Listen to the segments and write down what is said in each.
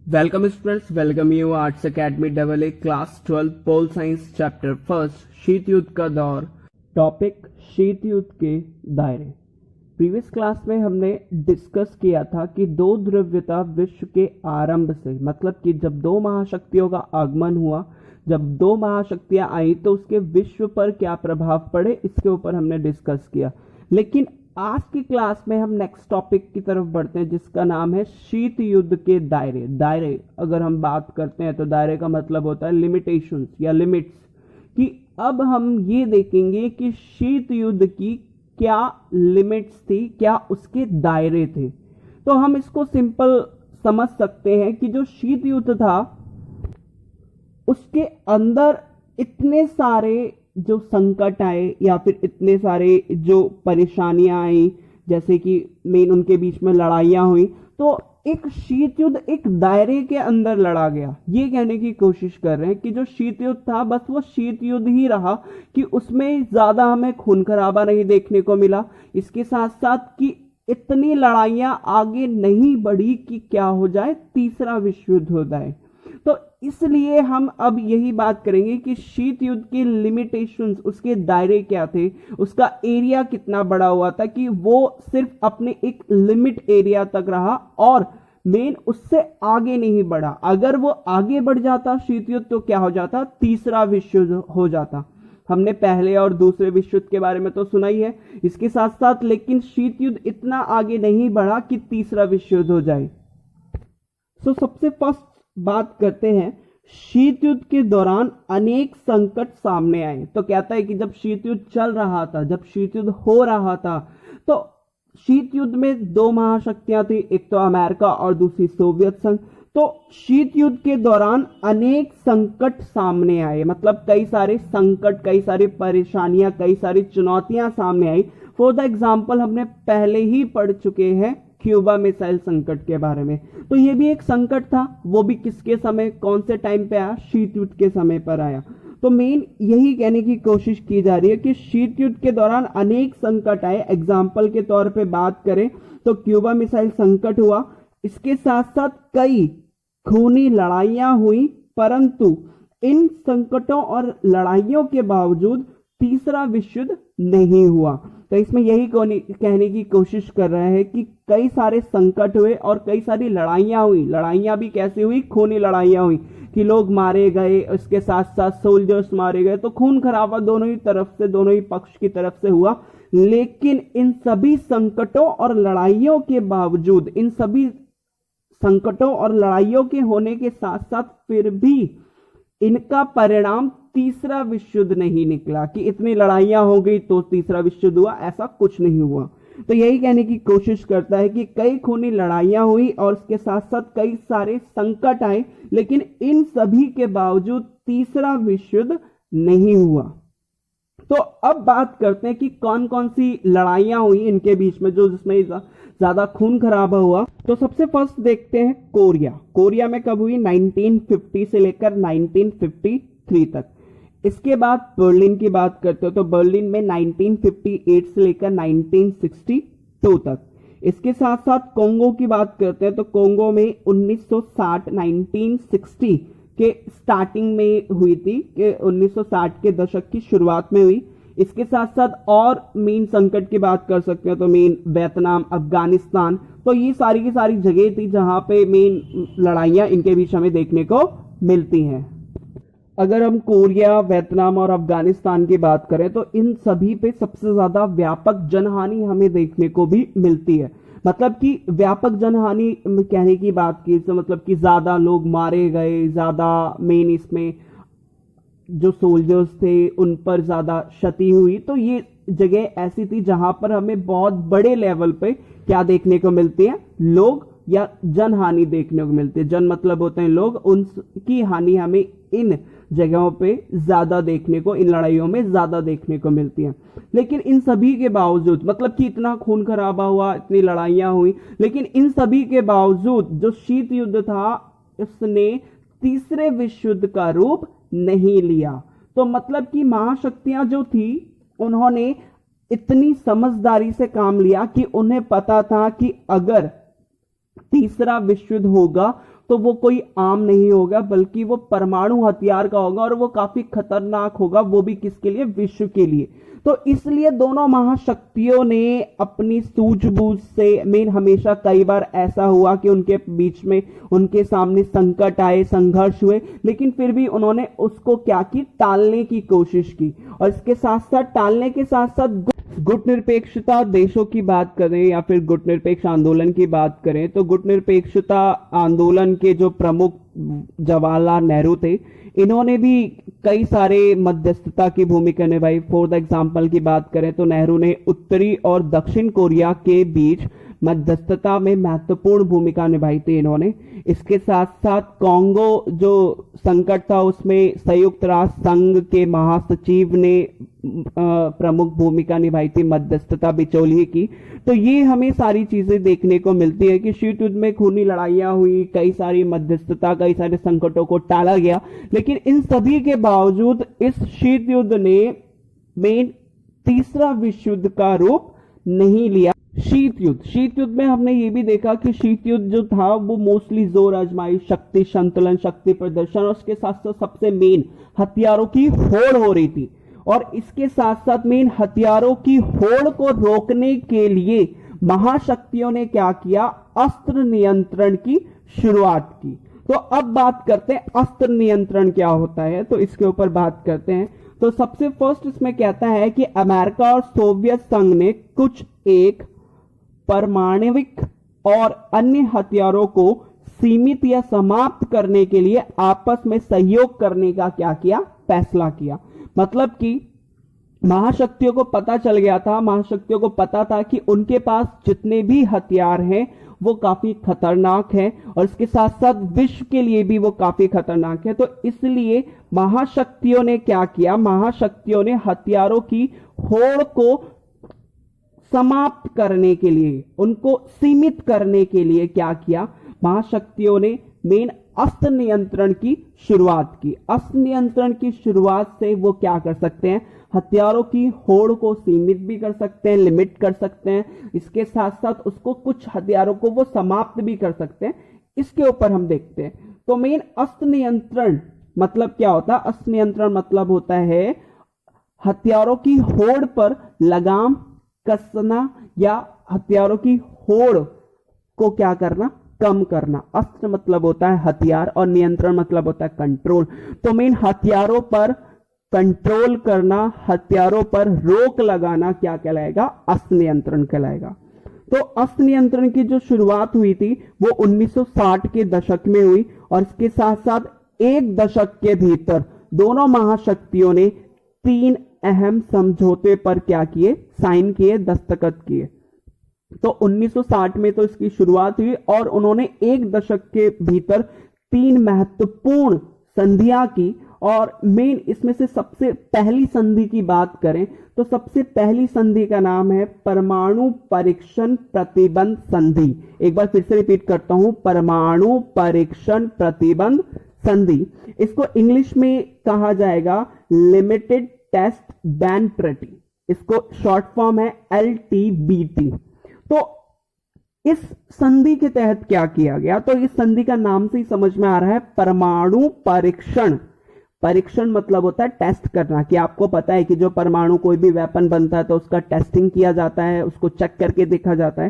Welcome students, welcome you arts academy double A class 12 pol science chapter first शीत युद्ध का दौर। Topic शीत युद्ध के दायरे। प्रीवियस क्लास में हमने डिस्कस किया था कि दो ध्रुवीयता विश्व के आरंभ से, मतलब कि जब दो महाशक्तियों का आगमन हुआ, जब दो महाशक्तियां आई तो उसके विश्व पर क्या प्रभाव पड़े, इसके ऊपर हमने डिस्कस किया। लेकिन आज की क्लास में हम नेक्स्ट टॉपिक की तरफ बढ़ते हैं जिसका नाम है शीत युद्ध के दायरे। दायरे अगर हम बात करते हैं तो दायरे का मतलब होता है लिमिटेशंस या लिमिट्स, कि अब हम ये देखेंगे कि शीत युद्ध की क्या लिमिट्स थी, क्या उसके दायरे थे। तो हम इसको सिंपल समझ सकते हैं कि जो शीत युद्ध था उसके अंदर इतने सारे जो संकट आए या फिर इतने सारे जो परेशानियां आई, जैसे कि मेन उनके बीच में लड़ाइयां हुई, तो एक शीत युद्ध एक दायरे के अंदर लड़ा गया। ये कहने की कोशिश कर रहे हैं कि जो शीत युद्ध था बस वो शीत युद्ध ही रहा, कि उसमें ज्यादा हमें खून खराबा नहीं देखने को मिला। इसके साथ साथ कि इतनी लड़ाइयां आगे नहीं बढ़ी कि क्या हो जाए, तीसरा विश्व युद्ध हो जाए। तो इसलिए हम अब यही बात करेंगे कि शीत युद्ध के लिमिटेशंस, उसके दायरे क्या थे, उसका एरिया कितना बड़ा हुआ था कि वो सिर्फ अपने एक लिमिट एरिया तक रहा और मेन उससे आगे नहीं बढ़ा। अगर वो आगे बढ़ जाता शीत युद्ध तो क्या हो जाता, तीसरा विश्व युद्ध हो जाता। हमने पहले और दूसरे विश्व युद्ध के बारे में तो सुना ही है, इसके साथ साथ लेकिन शीत युद्ध इतना आगे नहीं बढ़ा कि तीसरा विश्व युद्ध हो जाए। तो सबसे फर्स्ट बात करते हैं, शीत युद्ध के दौरान अनेक संकट सामने आए। तो कहता है कि जब शीत युद्ध चल रहा था, जब शीत युद्ध हो रहा था, तो शीत युद्ध में दो महाशक्तियां थी, एक तो अमेरिका और दूसरी सोवियत संघ। तो शीत युद्ध के दौरान अनेक संकट सामने आए, मतलब कई सारे संकट, कई सारी परेशानियां, कई सारी चुनौतियां सामने आई। फॉर द एग्जाम्पल हमने पहले ही पढ़ चुके हैं क्यूबा मिसाइल संकट के बारे में। तो ये भी एक संकट था, वो भी किसके समय, कौन से टाइम पे आया, शीत युद्ध के समय पर आया। तो मेन यही कहने की कोशिश की जा रही है कि शीत युद्ध के दौरान अनेक संकट आए। एग्जाम्पल के तौर पे बात करें तो क्यूबा मिसाइल संकट हुआ, इसके साथ साथ कई खूनी लड़ाइयां हुई, परंतु इन संकटों और लड़ाइयों के बावजूद तीसरा विश्व युद्ध नहीं हुआ। तो इसमें यही कहने की कोशिश कर रहा है कि कई सारे संकट हुए और कई सारी लड़ाइयां हुई। लड़ाइयां भी कैसे हुई, खूनी लड़ाइयां हुई कि लोग मारे गए, इसके साथ साथ सोल्जर्स मारे गए। तो खून खराबा दोनों ही तरफ से, दोनों ही पक्ष की तरफ से हुआ। लेकिन इन सभी संकटों और लड़ाइयों के बावजूद, इन सभी संकटों और लड़ाइयों के होने के साथ साथ फिर भी इनका परिणाम तीसरा विश्व युद्ध नहीं निकला, कि इतनी लड़ाइयां हो गई तो तीसरा विश्व युद्ध हुआ, ऐसा कुछ नहीं हुआ। तो यही कहने की कोशिश करता है कि कई खूनी लड़ाइयां हुई और इसके साथ साथ कई सारे संकट आए, लेकिन इन सभी के बावजूद तीसरा विश्व युद्ध नहीं हुआ। तो अब बात करते हैं कि कौन कौन सी लड़ाइयां हुई इनके बीच में, जो जिसमें ज्यादा खून खराबा हुआ। तो सबसे फर्स्ट देखते हैं कोरिया। कोरिया में कब हुई, 1950 से लेकर 1953 तक। इसके बाद बर्लिन की बात करते हो तो बर्लिन में 1958 से लेकर 1962 तक। इसके साथ साथ कोंगो की बात करते हैं तो कोंगो में 1960 के स्टार्टिंग में हुई थी, कि 1960 के दशक की शुरुआत में हुई। इसके साथ साथ और मेन संकट की बात कर सकते हैं तो मेन वियतनाम, अफगानिस्तान। तो ये सारी की सारी जगह थी जहां पे मेन लड़ाइयां इनके बीच हमें देखने को मिलती हैं। अगर हम कोरिया, वियतनाम और अफगानिस्तान की बात करें तो इन सभी पे सबसे ज्यादा व्यापक जनहानि हमें देखने को भी मिलती है। मतलब कि व्यापक जनहानि कहने की बात की तो मतलब कि ज्यादा लोग मारे गए, ज्यादा मेन इसमें जो सोल्जर्स थे उन पर ज्यादा क्षति हुई। तो ये जगह ऐसी थी जहां पर हमें बहुत बड़े लेवल पे क्या देखने को मिलती है, लोग या जनहानि देखने को मिलती है। जन मतलब होते हैं लोग, उनकी हानि हमें इन जगहों पे ज्यादा देखने को, इन लड़ाइयों में ज्यादा देखने को मिलती है। लेकिन इन सभी के बावजूद, मतलब कि इतना खून खराबा हुआ, इतनी लड़ाइयां हुई, लेकिन इन सभी के बावजूद जो शीत युद्ध था उसने तीसरे विश्व युद्ध का रूप नहीं लिया। तो मतलब कि महाशक्तियां जो थी उन्होंने इतनी समझदारी से काम लिया कि उन्हें पता था कि अगर तीसरा विश्व युद्ध होगा तो वो कोई आम नहीं होगा, बल्कि वो परमाणु हथियार का होगा और वो काफी खतरनाक होगा, वो भी किसके लिए? विश्व के लिए। तो इसलिए दोनों महाशक्तियों ने अपनी सूझबूझ से मेन हमेशा कई बार ऐसा हुआ कि उनके बीच में उनके सामने संकट आए, संघर्ष हुए, लेकिन फिर भी उन्होंने उसको क्या की? टालने की कोशिश की। और इसके साथ साथ टालने के साथ साथ गुट निरपेक्षता देशों की बात करें या फिर गुट निरपेक्ष आंदोलन की बात करें, तो गुट निरपेक्षता आंदोलन के जो प्रमुख जवाहरलाल नेहरू थे, इन्होंने भी कई सारे मध्यस्थता की भूमिका निभाई। फॉर द एग्जाम्पल की बात करें तो नेहरू ने उत्तरी और दक्षिण कोरिया के बीच मध्यस्थता में महत्वपूर्ण भूमिका निभाई थी इन्होंने। इसके साथ साथ कांगो जो संकट था उसमें संयुक्त राष्ट्र संघ के महासचिव ने प्रमुख भूमिका निभाई थी मध्यस्थता बिचौलिए की। तो ये हमें सारी चीजें देखने को मिलती है कि शीत युद्ध में खूनी लड़ाइयां हुई, कई सारी मध्यस्थता, कई सारे संकटों को टाला गया, लेकिन इन सभी के बावजूद इस शीत युद्ध ने मेन तीसरा विश्व युद्ध का रूप नहीं लिया। शीत युद्ध में हमने ये भी देखा कि शीत युद्ध जो था वो मोस्टली जोर आजमाई, शक्ति संतुलन, शक्ति प्रदर्शन और उसके साथ साथ सबसे मेन हथियारों की होड़ हो रही थी। और इसके साथ साथ मेन हथियारों की होड़ को रोकने के लिए महाशक्तियों ने क्या किया? अस्त्र नियंत्रण की शुरुआत की। तो अब बात करते हैं अस्त्र नियंत्रण क्या होता है, तो इसके ऊपर बात करते हैं। तो सबसे फर्स्ट इसमें कहता है कि अमेरिका और सोवियत संघ ने कुछ एक परमाणविक और अन्य हथियारों को सीमित या समाप्त करने के लिए आपस में सहयोग करने का क्या किया? फैसला किया। मतलब कि महाशक्तियों को पता चल गया था, महाशक्तियों को पता था कि उनके पास जितने भी हथियार हैं वो काफी खतरनाक है और इसके साथ साथ विश्व के लिए भी वो काफी खतरनाक है। तो इसलिए महाशक्तियों ने क्या किया? महाशक्तियों ने हथियारों की होड़ को समाप्त करने के लिए, उनको सीमित करने के लिए क्या किया? महाशक्तियों ने मेन अस्त्र नियंत्रण की शुरुआत की। अस्त्र नियंत्रण की शुरुआत से वो क्या कर सकते हैं? हथियारों की होड़ को सीमित भी कर सकते हैं, लिमिट कर सकते हैं, इसके साथ साथ उसको कुछ हथियारों को वो समाप्त भी कर सकते हैं। इसके ऊपर हम देखते हैं। तो मेन अस्त्र नियंत्रण मतलब क्या होता है? अस्त्र नियंत्रण मतलब होता है हथियारों की होड़ पर लगाम कसना या हथियारों की होड़ को क्या करना? कम करना। अस्त्र मतलब होता है हथियार और नियंत्रण मतलब होता है कंट्रोल। तो मेन हथियारों पर कंट्रोल करना, हथियारों पर रोक लगाना क्या कहलाएगा? अस्त्र नियंत्रण कहलाएगा। तो अस्त्र नियंत्रण की जो शुरुआत हुई थी वो 1960 के दशक में हुई और इसके साथ साथ एक दशक के भीतर दोनों महाशक्तियों ने 3 अहम समझौते पर क्या किए? साइन किए, दस्तखत किए। तो 1960 में तो इसकी शुरुआत हुई और उन्होंने एक दशक के भीतर 3 महत्वपूर्ण संधियां की। और मेन इसमें से सबसे पहली संधि की बात करें तो सबसे पहली संधि का नाम है परमाणु परीक्षण प्रतिबंध संधि। एक बार फिर से रिपीट करता हूं, परमाणु परीक्षण प्रतिबंध संधि। इसको इंग्लिश में कहा जाएगा लिमिटेड टेस्ट बैन ट्रीटी, इसको शॉर्ट फॉर्म है LTBT। तो इस संधि के तहत क्या किया गया? तो इस संधि का नाम से ही समझ में आ रहा है परमाणु परीक्षण। परीक्षण मतलब होता है टेस्ट करना, कि आपको पता है कि जो परमाणु कोई भी वेपन बनता है तो उसका टेस्टिंग किया जाता है, उसको चेक करके देखा जाता है।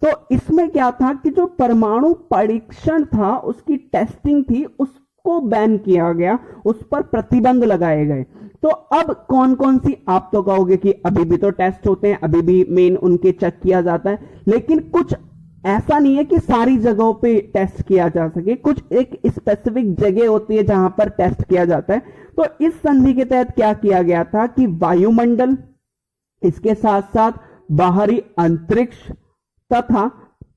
तो इसमें क्या था कि जो परमाणु परीक्षण था उसकी टेस्टिंग थी, उसको बैन किया गया, उस पर प्रतिबंध लगाए गए। तो अब कौन कौन सी, आप तो कहोगे कि अभी भी तो टेस्ट होते हैं, अभी भी मेन उनके चेक किया जाता है, लेकिन कुछ ऐसा नहीं है कि सारी जगहों पे टेस्ट किया जा सके, कुछ एक स्पेसिफिक जगह होती है जहां पर टेस्ट किया जाता है। तो इस संधि के तहत क्या किया गया था कि वायुमंडल, इसके साथ साथ बाहरी अंतरिक्ष तथा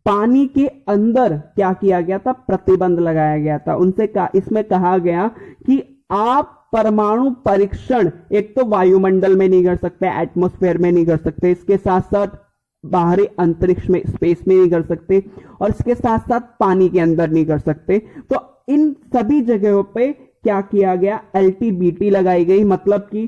पानी के अंदर क्या किया गया था? प्रतिबंध लगाया गया था। उनसे इसमें कहा गया कि आप परमाणु परीक्षण एक तो वायुमंडल में नहीं कर सकते, एटमॉस्फेयर में नहीं कर सकते, इसके साथ साथ बाहरी अंतरिक्ष में, स्पेस में नहीं कर सकते, और इसके साथ साथ पानी के अंदर नहीं कर सकते। तो इन सभी जगहों पे क्या किया गया? LTBT लगाई गई, मतलब कि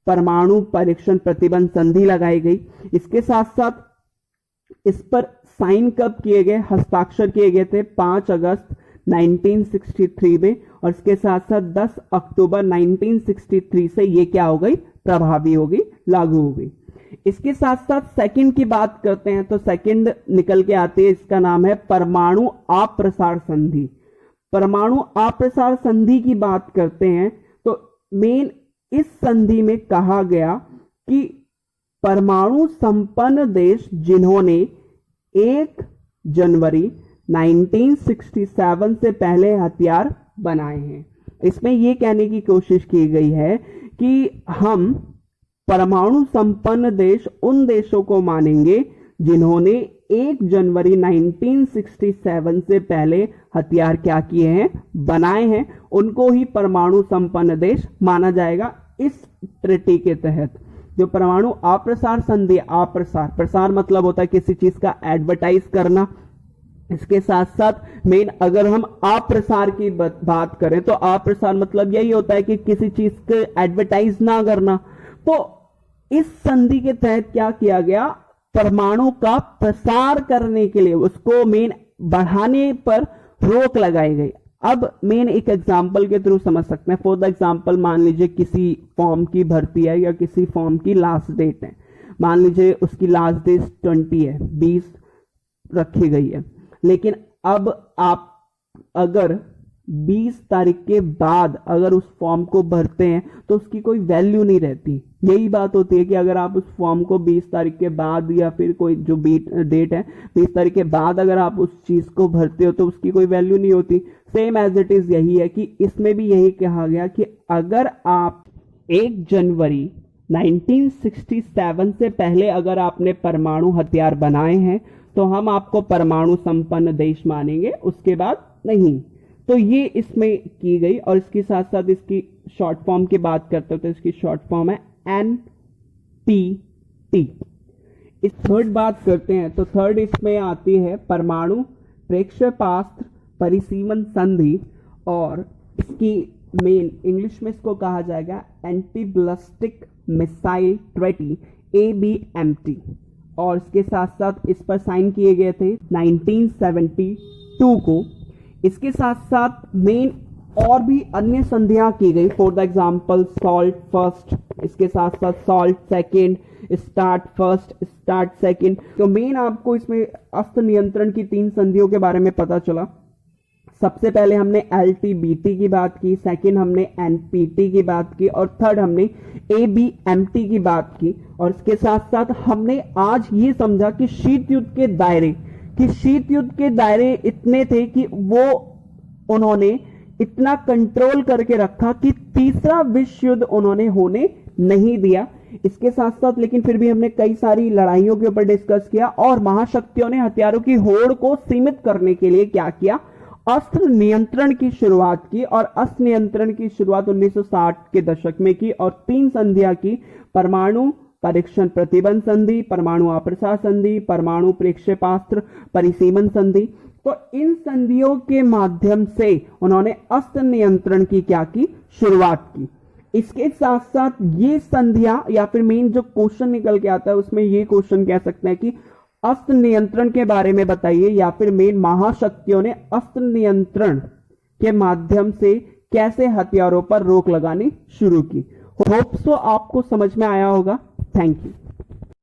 परमाणु परीक्षण प्रतिबंध संधि लगाई गई। इसके साथ साथ इस पर साइन कब किए गए? हस्ताक्षर किए गए थे 5 अगस्त 1963 में, और इसके साथ साथ 10 अक्टूबर 1963 से ये क्या हो गई, प्रभावी हो गई, लागू हो गई। इसके साथ साथ सेकंड की बात करते हैं तो सेकंड निकल के आती है, इसका नाम है परमाणु अप्रसार संधि। परमाणु अप्रसार संधि की बात करते हैं तो मेन इस संधि में कहा गया कि परमाणु संपन्न देश जिन्होंने 1 जनवरी 1967 से पहले हथियार बनाए हैं, इसमें यह कहने की कोशिश की गई है कि हम परमाणु संपन्न देश उन देशों को मानेंगे जिन्होंने 1 जनवरी 1967 से पहले हथियार क्या किए हैं, बनाए हैं, उनको ही परमाणु संपन्न देश माना जाएगा। इस ट्रीटी के तहत जो परमाणु अप्रसार संधि, प्रसार मतलब होता है किसी चीज का एडवर्टाइज करना। इसके साथ साथ मेन अगर हम अप्रसार की बात करें तो अप्रसार मतलब यही होता है कि किसी चीज को एडवर्टाइज ना करना। तो इस संधि के तहत क्या किया गया, परमाणु का प्रसार करने के लिए, उसको मेन बढ़ाने पर रोक लगाई गई। अब मेन एक एग्जांपल के थ्रू समझ सकते हैं। फॉर द एग्जांपल मान लीजिए किसी फॉर्म की भर्ती है या किसी फॉर्म की लास्ट डेट है, मान लीजिए उसकी लास्ट डेट 20 है, 20 रखी गई है, लेकिन अब आप अगर 20 तारीख के बाद अगर उस फॉर्म को भरते हैं तो उसकी कोई वैल्यू नहीं रहती। यही बात होती है कि अगर आप उस फॉर्म को 20 तारीख के बाद या फिर कोई जो डेट है 20 तारीख के बाद अगर आप उस चीज को भरते हो तो उसकी कोई वैल्यू नहीं होती। सेम एज इट इज यही है कि इसमें भी यही कहा गया कि अगर आप 1 जनवरी 1967 से पहले अगर आपने परमाणु हथियार बनाए हैं तो हम आपको परमाणु संपन्न देश मानेंगे, उसके बाद नहीं। तो ये इसमें की गई। और इसके साथ साथ इसकी शॉर्ट फॉर्म की बात करते हो तो इसकी शॉर्ट फॉर्म है NPT। इस थर्ड बात करते हैं तो थर्ड इसमें आती है परमाणु प्रेक्षेपास्त्र परिसीमन संधि, और इसकी मेन इंग्लिश में इसको कहा जाएगा anti ballistic missile treaty, ABMT। और इसके साथ साथ इस पर साइन किए गए थे 1972 को। इसके साथ साथ मेन और भी अन्य संधियां की गई। For the example salt first, इसके साथ साथ salt second, start first, start second. तो मेन आपको इसमें अस्त्र नियंत्रण की 3 संधियों के बारे में पता चला। सबसे पहले हमने LTBT की बात की, सेकंड हमने NPT की बात की, और थर्ड हमने ABMT की बात की। और इसके साथ साथ हमने आज ये समझा कि शीत युद्ध के दायरे इतने थे कि वो उन्होंने इतना कंट्रोल करके रखा कि तीसरा विश्व युद्ध उन्होंने होने नहीं दिया। इसके साथ साथ लेकिन फिर भी हमने कई सारी लड़ाइयों के ऊपर डिस्कस किया, और महाशक्तियों ने हथियारों की होड़ को सीमित करने के लिए क्या किया, अस्त्र नियंत्रण की शुरुआत की। और अस्त्र नियंत्रण की शुरुआत 1960 के दशक में की, और 3 संधियां की, परमाणु परीक्षण प्रतिबंध संधि, परमाणु अप्रसार संधि, परमाणु प्रेक्षेपास्त्र परिसीमन संधि। तो इन संधियों के माध्यम से उन्होंने अस्त्र नियंत्रण की क्या की, शुरुआत की। इसके साथ साथ ये संधियां या फिर मेन जो क्वेश्चन निकल के आता है उसमें ये क्वेश्चन कह सकते हैं कि अस्त्र नियंत्रण के बारे में बताइए, या फिर मेन महाशक्तियों ने अस्त्र नियंत्रण के माध्यम से कैसे हथियारों पर रोक लगानी शुरू की। होप सो आपको समझ में आया होगा। Thank you.